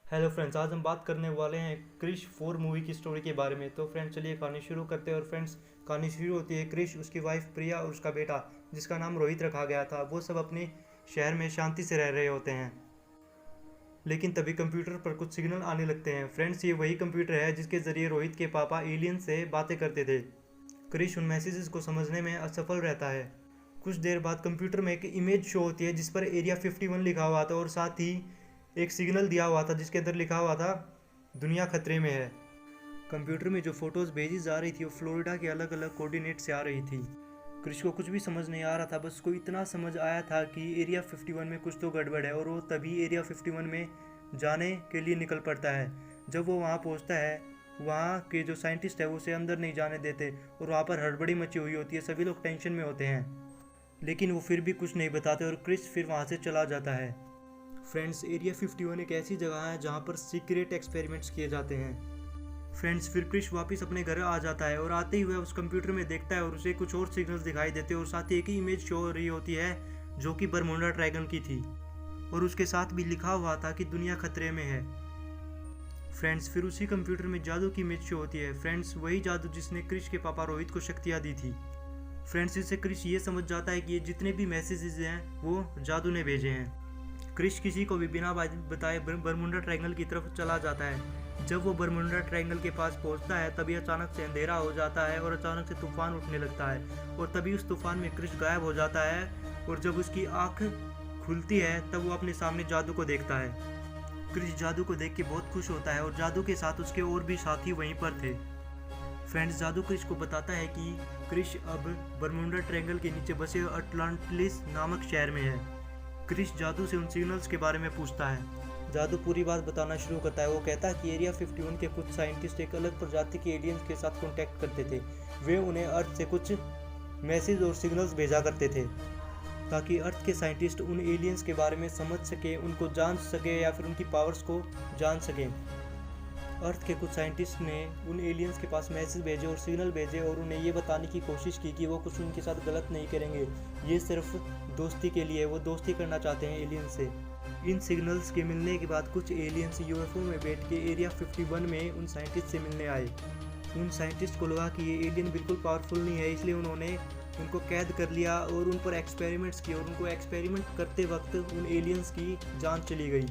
Hello friends, आज हम बात करने वाले हैं क्रिश 4 मूवी की स्टोरी के बारे में। तो फ्रेंड्स चलिए कहानी शुरू करते हैं। और फ्रेंड्स कहानी शुरू होती है क्रिश, उसकी वाइफ प्रिया और उसका बेटा जिसका नाम रोहित रखा गया था। वो सब अपने शहर में शांति से रह रहे होते हैं, लेकिन तभी कंप्यूटर पर कुछ सिग्नल आने लगते हैं। फ्रेंड्स ये वही कंप्यूटर है जिसके ज़रिए रोहित के पापा एलियन से बातें करते थे। क्रिश उन मैसेजेस को समझने में असफल रहता है। कुछ देर बाद कंप्यूटर में एक इमेज शो होती है जिस पर एरिया 51 लिखा हुआ था और साथ ही एक सिग्नल दिया हुआ था जिसके अंदर लिखा हुआ था दुनिया खतरे में है। कंप्यूटर में जो फोटोज़ भेजी जा रही थी वो फ्लोरिडा के अलग अलग कोऑर्डिनेट से आ रही थी। क्रिश को कुछ भी समझ नहीं आ रहा था, बस उसको इतना समझ आया था कि एरिया 51 में कुछ तो गड़बड़ है, और वो तभी एरिया 51 में जाने के लिए निकल पड़ता है। जब वो वहाँ पहुँचता है, वहाँ के जो साइंटिस्ट है वो उसे अंदर नहीं जाने देते और वहाँ पर हड़बड़ी मची हुई होती है, सभी लोग टेंशन में होते हैं, लेकिन वो फिर भी कुछ नहीं बताते और क्रिश फिर वहाँ से चला जाता है। फ्रेंड्स एरिया 51 एक ऐसी जगह है जहाँ पर सीक्रेट एक्सपेरिमेंट्स किए जाते हैं। फ्रेंड्स फिर क्रिश वापस अपने घर आ जाता है और आते ही वह उस कंप्यूटर में देखता है और उसे कुछ और सिग्नल्स दिखाई देते हैं और साथ ही एक ही इमेज शो हो रही होती है जो कि बरमुडा ट्रायंगल की थी, और उसके साथ भी लिखा हुआ था कि दुनिया खतरे में है। फ्रेंड्स फिर उसी कंप्यूटर में जादू की इमेज शो होती है। फ्रेंड्स वही जादू जिसने क्रिश के पापा रोहित को शक्तियाँ दी थी। फ्रेंड्स इससे क्रिश ये समझ जाता है कि ये जितने भी मैसेजेस हैं वो जादू ने भेजे हैं। क्रिश किसी को भी बिना बताए बरमुडा ट्रायंगल की तरफ चला जाता है। जब वो बरमुडा ट्रायंगल के पास पहुंचता है तभी अचानक से अंधेरा हो जाता है और अचानक से तूफान उठने लगता है, और तभी उस तूफान में क्रिश गायब हो जाता है। और जब उसकी आँख खुलती है तब वो अपने सामने जादू को देखता है। क्रिश जादू को देख के बहुत खुश होता है और जादू के साथ उसके और भी साथी वहीं पर थे। फ्रेंड्स जादू क्रिश को बताता है कि क्रिश अब बरमुडा ट्रायंगल के नीचे बसे अटलांटिस नामक शहर में है। क्रिश जादू से उन सिग्नल्स के बारे में पूछता है। जादू पूरी बात बताना शुरू करता है। वो कहता है कि एरिया 51 के कुछ साइंटिस्ट एक अलग प्रजाति के एलियंस के साथ कांटेक्ट करते थे। वे उन्हें अर्थ से कुछ मैसेज और सिग्नल्स भेजा करते थे ताकि अर्थ के साइंटिस्ट उन एलियंस के बारे में समझ सके, उनको जान सके या फिर उनकी पावर्स को जान सकें। अर्थ के कुछ साइंटिस्ट ने उन एलियंस के पास मैसेज भेजे और सिग्नल भेजे और उन्हें ये बताने की कोशिश की कि वो कुछ उनके साथ गलत नहीं करेंगे, ये सिर्फ दोस्ती के लिए, वो दोस्ती करना चाहते हैं एलियंस से। इन सिग्नल्स के मिलने के बाद कुछ एलियंस यूएफओ में बैठ के एरिया 51 में उन साइंटिस्ट से मिलने आए। उन साइंटिस्ट को लगा कि ये एलियन बिल्कुल पावरफुल नहीं है, इसलिए उन्होंने उनको कैद कर लिया और उन पर एक्सपेरिमेंट्स किए, और उनको एक्सपेरिमेंट करते वक्त उन एलियंस की जान चली गई।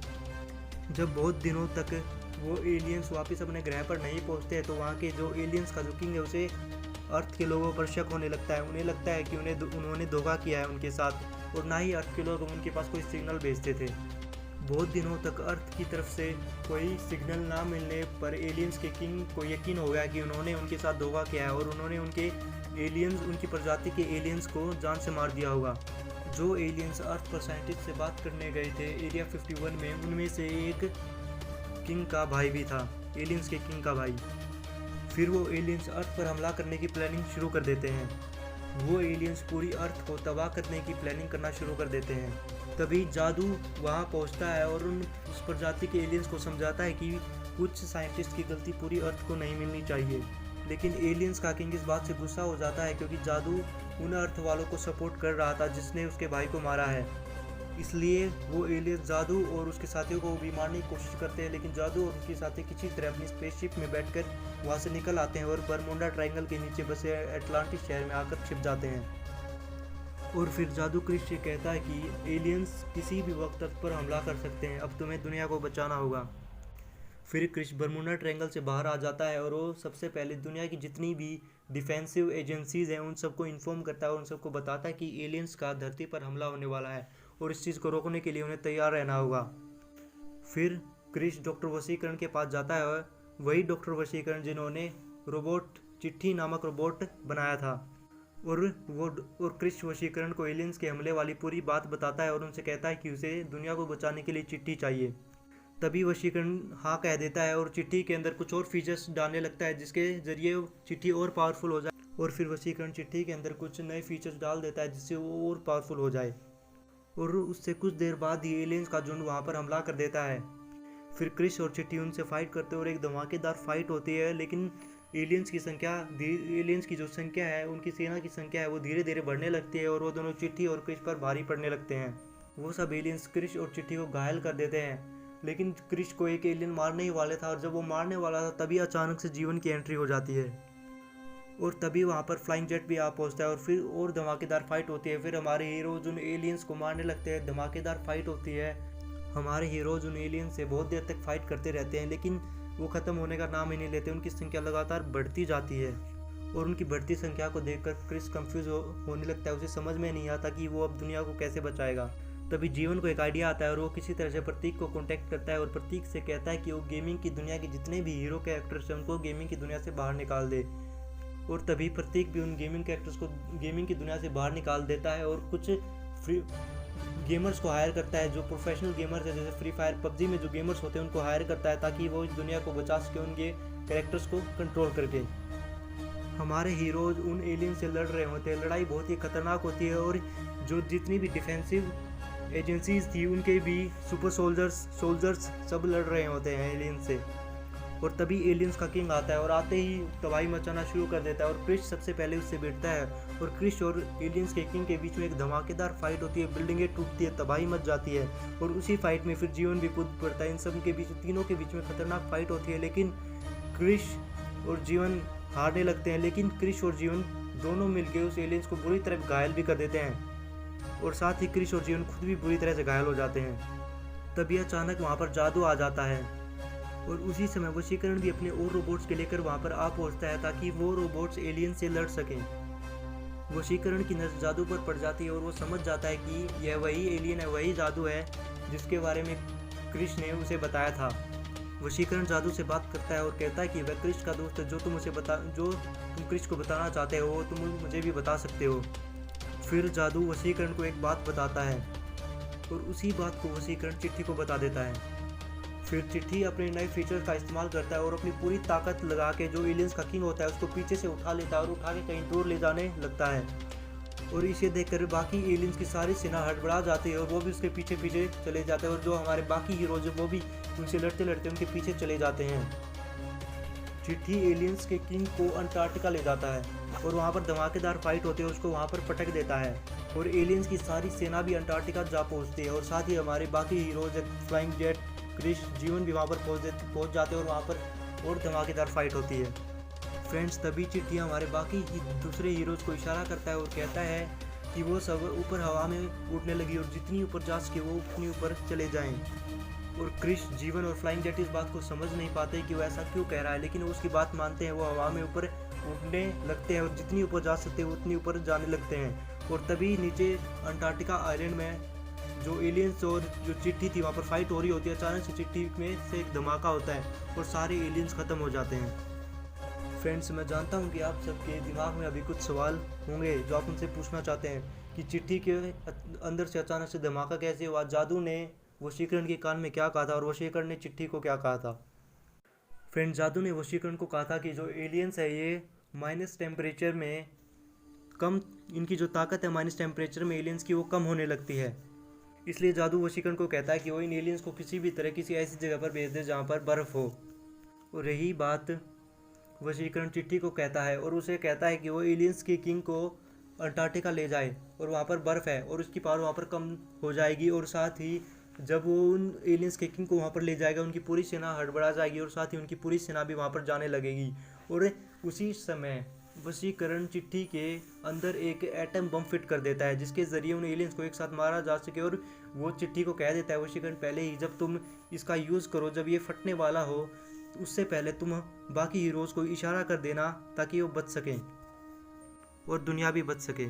जब बहुत दिनों तक वो एलियंस वापस अपने ग्रह पर नहीं पहुंचते तो वहाँ के जो एलियंस का जो किंग है उसे अर्थ के लोगों पर शक होने लगता है। उन्हें लगता है कि उन्होंने धोखा किया है उनके साथ, और ना ही अर्थ के लोग उनके पास कोई सिग्नल भेजते थे। बहुत दिनों तक अर्थ की तरफ से कोई सिग्नल ना मिलने पर एलियंस के किंग को यकीन हो गया कि उन्होंने उनके साथ धोखा किया है, और उन्होंने उनकी प्रजाति के एलियंस को जान से मार दिया होगा। जो एलियंस अर्थ पर साइंटिस्ट से बात करने गए थे एरिया 51 में, उनमें से एक किंग का भाई भी था, एलियंस के किंग का भाई। फिर वो एलियंस अर्थ पर हमला करने की प्लानिंग शुरू कर देते हैं। वो एलियंस पूरी अर्थ को तबाह करने की प्लानिंग करना शुरू कर देते हैं। तभी जादू वहाँ पहुँचता है और उस प्रजाति के एलियंस को समझाता है कि कुछ साइंटिस्ट की गलती पूरी अर्थ को नहीं मिलनी चाहिए। लेकिन एलियंस का किंग इस बात से गुस्सा हो जाता है क्योंकि जादू उन अर्थ वालों को सपोर्ट कर रहा था जिसने उसके भाई को मारा है। इसलिए वो एलियंस जादू और उसके साथियों को भी मारने की कोशिश करते हैं, लेकिन जादू और उसके साथी किसी तरह अपनी स्पेसशिप में बैठकर वहाँ से निकल आते हैं और बरमुडा ट्रायंगल के नीचे बसे अटलांटिस शहर में आकर छिप जाते हैं। और फिर जादू क्रिश से कहता है कि एलियंस किसी भी वक्त अर्थ पर हमला कर सकते हैं, अब तुम्हें दुनिया को बचाना होगा। फिर क्रिश बरमुडा ट्रायंगल से बाहर आ जाता है और वो सबसे पहले दुनिया की जितनी भी डिफेंसिव एजेंसीज हैं उन सबको इन्फॉर्म करता है और उन सबको बताता है कि एलियंस का धरती पर हमला होने वाला है और इस चीज़ को रोकने के लिए उन्हें तैयार रहना होगा। फिर क्रिश डॉक्टर वशीकरण के पास जाता है, और वही डॉक्टर वशीकरण जिन्होंने रोबोट चिट्ठी नामक रोबोट बनाया था, और क्रिश वशीकरण को एलियंस के हमले वाली पूरी बात बताता है और उनसे कहता है कि उसे दुनिया को बचाने के लिए चिट्ठी चाहिए। तभी वशीकरण हाँ कह देता है और चिट्ठी के अंदर कुछ और फीचर्स डालने लगता है जिसके ज़रिए चिट्ठी और पावरफुल हो जाए, और फिर वशीकरण चिट्ठी के अंदर कुछ नए फीचर्स डाल देता है जिससे वो और पावरफुल हो जाए, और उससे कुछ देर बाद ही एलियंस का झुंड वहाँ पर हमला कर देता है। फिर क्रिश और चिट्ठी उनसे फाइट करते हैं और एक धमाकेदार फाइट होती है, लेकिन एलियंस की जो संख्या है, उनकी सेना की संख्या है वो धीरे धीरे बढ़ने लगती है और वो दोनों चिट्ठी और क्रिश पर भारी पड़ने लगते हैं। वो सब एलियंस क्रिश और चिट्ठी को घायल कर देते हैं। लेकिन क्रिश को एक एलियन मारने ही वाले था, और जब वो मारने वाला था तभी अचानक से जीवन की एंट्री हो जाती है, और तभी वहाँ पर फ्लाइंग जेट भी आ पहुँचता है, और फिर और धमाकेदार फाइट होती है। फिर हमारे हीरोज उन एलियंस को मारने लगते हैं, धमाकेदार फाइट होती है। हमारे हीरोज उन एलियंस से बहुत देर तक फाइट करते रहते हैं, लेकिन वो ख़त्म होने का नाम ही नहीं लेते। उनकी संख्या लगातार बढ़ती जाती है, और उनकी बढ़ती संख्या को देखकर क्रिस कंफ्यूज होने लगता है। उसे समझ में नहीं आता कि वो अब दुनिया को कैसे बचाएगा। तभी जीवन को एक आइडिया आता है, और वो किसी तरह से प्रतीक को कांटेक्ट करता है, और प्रतीक से कहता है कि वो गेमिंग की दुनिया के जितने भी हीरो कैरेक्टर्स हैं उनको गेमिंग की दुनिया से बाहर निकाल दे। और तभी प्रतीक भी उन गेमिंग कैरेक्टर्स को गेमिंग की दुनिया से बाहर निकाल देता है, और कुछ फ्री गेमर्स को हायर करता है, जो प्रोफेशनल गेमर्स है, जैसे फ्री फायर पबजी में जो गेमर्स होते हैं उनको हायर करता है, ताकि वो इस दुनिया को बचा सके उनके कैरेक्टर्स को कंट्रोल करके। हमारे हीरोज उन एलियन से लड़ रहे होते हैं। लड़ाई बहुत ही खतरनाक होती है, और जो जितनी भी डिफेंसिव एजेंसीज थी उनके भी सुपर सोल्जर्स सब लड़ रहे होते हैं एलियन से। और तभी एलियंस का किंग आता है, और आते ही तबाही मचाना शुरू कर देता है, और क्रिश सबसे पहले उससे भिड़ता है, और क्रिश और एलियंस के किंग के बीच में एक धमाकेदार फाइट होती है। बिल्डिंगें टूटती है, तबाही मच जाती है, और उसी फाइट में फिर जीवन भी कूद पड़ता है। इन सब के बीच तीनों के बीच में खतरनाक फाइट होती है, लेकिन क्रिश और जीवन हारने लगते हैं। लेकिन क्रिश और जीवन दोनों मिलकर उस एलियंस को बुरी तरह घायल भी कर देते हैं, और साथ ही क्रिश और जीवन खुद भी बुरी तरह से घायल हो जाते हैं। तभी अचानक वहाँ पर जादू आ जाता है, और उसी समय वशीकरण भी अपने और रोबोट्स के लेकर वहाँ पर आ पहुँचता है, ताकि वो रोबोट्स एलियन से लड़ सकें। वशीकरण की नज़र जादू पर पड़ जाती है, और वो समझ जाता है कि यह वही एलियन है, वही जादू है जिसके बारे में क्रिश ने उसे बताया था। वशीकरण जादू से बात करता है और कहता है कि वह क्रिश का दोस्त है, जो तुम क्रिश को बताना चाहते हो वो तुम मुझे भी बता सकते हो। फिर जादू वशीकरण को एक बात बताता है, और उसी बात को वशीकरण चिट्ठी को बता देता है। फिर चिट्ठी अपने नए फीचर का इस्तेमाल करता है, और अपनी पूरी ताकत लगा के जो एलियंस का किंग होता है उसको पीछे से उठा लेता है, और उठा के कहीं दूर ले जाने लगता है। और इसे देखकर बाकी एलियंस की सारी सेना हड़बड़ा जाती है, और वो भी उसके पीछे पीछे चले जाते हैं, और जो हमारे बाकी हीरोज हैं वो भी उनसे लड़ते लड़ते उनके पीछे चले जाते हैं। चिट्ठी एलियंस के किंग को अंटार्कटिका ले जाता है, और वहाँ पर धमाकेदार फाइट होती है, उसको वहाँ पर पटक देता है, और एलियंस की सारी सेना भी अंटार्कटिका जा पहुँचती है। और साथ ही हमारे बाकी हीरोज फ्लाइंग जेट, क्रिश, जीवन भी वहाँ पर पहुँच जाते हैं, और वहाँ पर और धमाकेदार फाइट होती है। फ्रेंड्स, तभी चिट्ठी हमारे बाकी दूसरे हीरोज़ को इशारा करता है और कहता है कि वो सब ऊपर हवा में उड़ने लगी, और जितनी ऊपर जा सके वो उतनी ऊपर चले जाएं। और क्रिश, जीवन और फ्लाइंग जेट इस बात को समझ नहीं पाते कि वो ऐसा क्यों कह रहा है, लेकिन वो उसकी बात मानते हैं। वो हवा में ऊपर उड़ने लगते हैं, और जितनी ऊपर जा सकते हैं उतनी ऊपर जाने लगते हैं। और तभी नीचे अंटार्कटिका आइलैंड में जो एलियंस और जो चिट्ठी थी वहाँ पर फाइट हो रही होती है। अचानक से चिट्ठी में से एक धमाका होता है, और सारे एलियंस ख़त्म हो जाते हैं। फ्रेंड्स, मैं जानता हूँ कि आप सबके दिमाग में अभी कुछ सवाल होंगे जो आप उनसे पूछना चाहते हैं कि चिट्ठी के अंदर से अचानक से धमाका कैसे हुआ, जादू ने वशीकरण के कान में क्या कहा था, और वशीकरण ने चिट्ठी को क्या कहा था। फ्रेंड्स, जादू ने वशीकरण को कहा था कि जो एलियंस है ये माइनस टेम्परेचर में कम, इनकी जो ताकत है माइनस टेम्परेचर में एलियंस की वो कम होने लगती है। इसलिए जादू वशीकरण को कहता है कि वो इन एलियंस को किसी भी तरह किसी ऐसी जगह पर भेज दे जहाँ पर बर्फ़ हो। और यही बात वशीकरण चिट्ठी को कहता है, और उसे कहता है कि वो एलियंस के किंग को अंटार्कटिका ले जाए, और वहाँ पर बर्फ़ है और उसकी पावर वहाँ पर कम हो जाएगी। और साथ ही जब वो उन एलियंस के किंग को वहाँ पर ले जाएगा, उनकी पूरी सेना हड़बड़ा जाएगी, और साथ ही उनकी पूरी सेना भी वहाँ पर जाने लगेगी। और उसी समय वशीकरण चिट्ठी के अंदर एक एटम बम फिट कर देता है, जिसके ज़रिए उन एलियंस को एक साथ मारा जा सके। और वो चिट्ठी को कह देता है वशीकरण, पहले ही जब तुम इसका यूज़ करो, जब ये फटने वाला हो, उससे पहले तुम बाकी हीरोज़ को इशारा कर देना ताकि वो बच सकें और दुनिया भी बच सके।